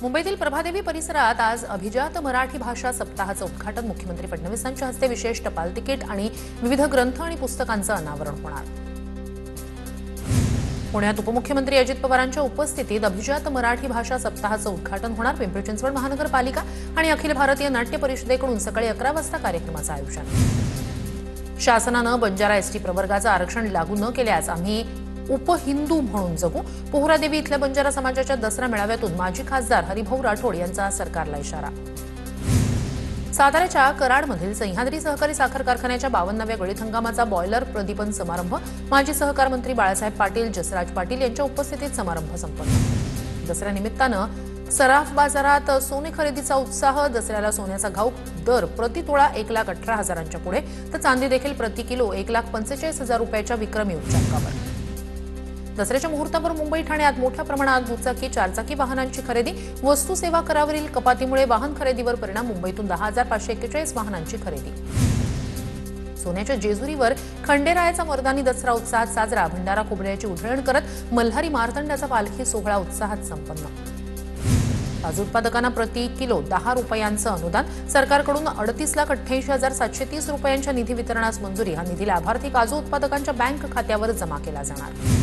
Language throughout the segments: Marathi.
मुंबईतील प्रभादेवी परिसरात आज अभिजात मराठी भाषा सप्ताहाचं उद्घाटन मुख्यमंत्री फडणवीसांच्या हस्ते विशेष टपाल तिकीट आणि विविध ग्रंथ आणि पुस्तकांचं अनावरण होणार। पुण्यात उपमुख्यमंत्री अजित पवारांच्या उपस्थितीत अभिजात मराठी भाषा सप्ताहाचं उद्घाटन होणार। पिंपरी चिंचवड महानगरपालिका आणि अखिल भारतीय नाट्य परिषदेकडून सकाळी 11 वाजता कार्यक्रमाचं आयोजन। शासनानं बंजारा एसटी प्रवर्गाचं आरक्षण लागू न केल्यास आम्ही उपहिंदू म्हणून जगू। पोहरादेवी इथल्या बंजारा समाजाच्या दसरा मेळाव्यातून माजी खासदार हरिभाऊ राठोड यांचा सरकारला इशारा। साताऱ्याच्या कराडमधील सह्याद्री सहकारी साखर कारखान्याच्या 52व्या गळीत हंगामाचा बॉयलर प्रदीपन समारंभ माजी सहकार मंत्री बाळासाहेब पाटील, जसराज पाटील यांच्या उपस्थितीत समारंभ संपन्न। दसऱ्यानिमित्तानं सराफ बाजारात सोने खरेदीचा उत्साह। दसऱ्याला सोन्याचा घाऊक दर प्रति तोळा 1,18,000च्या पुढे, तर चांदी देखील प्रति किलो 1,45,000 रुपयाच्या विक्रमी उच्चांकावर। दसऱ्याच्या मुहूर्तावर मुंबई ठाण्यात मोठ्या प्रमाणात दुचाकी चारचाकी वाहनांची खरेदी। वस्तू सेवा करावरील कपातीमुळे वाहन खरेदीवर परिणाम। मुंबईतून 10,541 वाहनांची खरेदी। सोन्याच्या जेजुरीवर खंडेरायाचा मर्दानी दसरा उत्साहात साजरा। भंडारा खोबऱ्याची उधळण करत मल्हारी मार्तंडाचा पालखी सोहळा उत्साहात संपन्न। काजू उत्पादकांना प्रति किलो 10 रुपयांचं अनुदान। सरकारकडून 38,88,730 रुपयांच्या निधी वितरणास मंजुरी। हा निधी लाभार्थी काजू उत्पादकांच्या बँक खात्यावर जमा केला जाणार।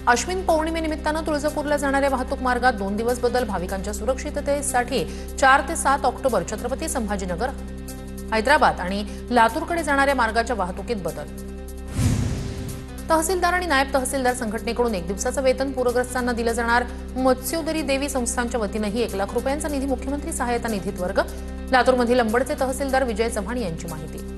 अश्विन पौर्णिमेनिमित्तानं तुळजापूरला जाणाऱ्या वाहतूक मार्गात 2 दिवस बदल। भाविकांच्या सुरक्षिततेसाठी 4 ते 7 ऑक्टोबर छत्रपती संभाजीनगर, हैदराबाद आणि लातूरकडे जाणाऱ्या मार्गाच्या वाहतुकीत बदल। तहसीलदार आणि नायब तहसीलदार संघटनेकडून 1 दिवसाचं वेतन पूरग्रस्तांना दिलं जाणार। मत्स्योदरी देवी संस्थांच्या वतीनंही 1,00,000 रुपयांचा निधी मुख्यमंत्री सहायता निधीत वर्ग। लातूरमधील अंबडचे तहसीलदार विजय चव्हाण यांची माहिती।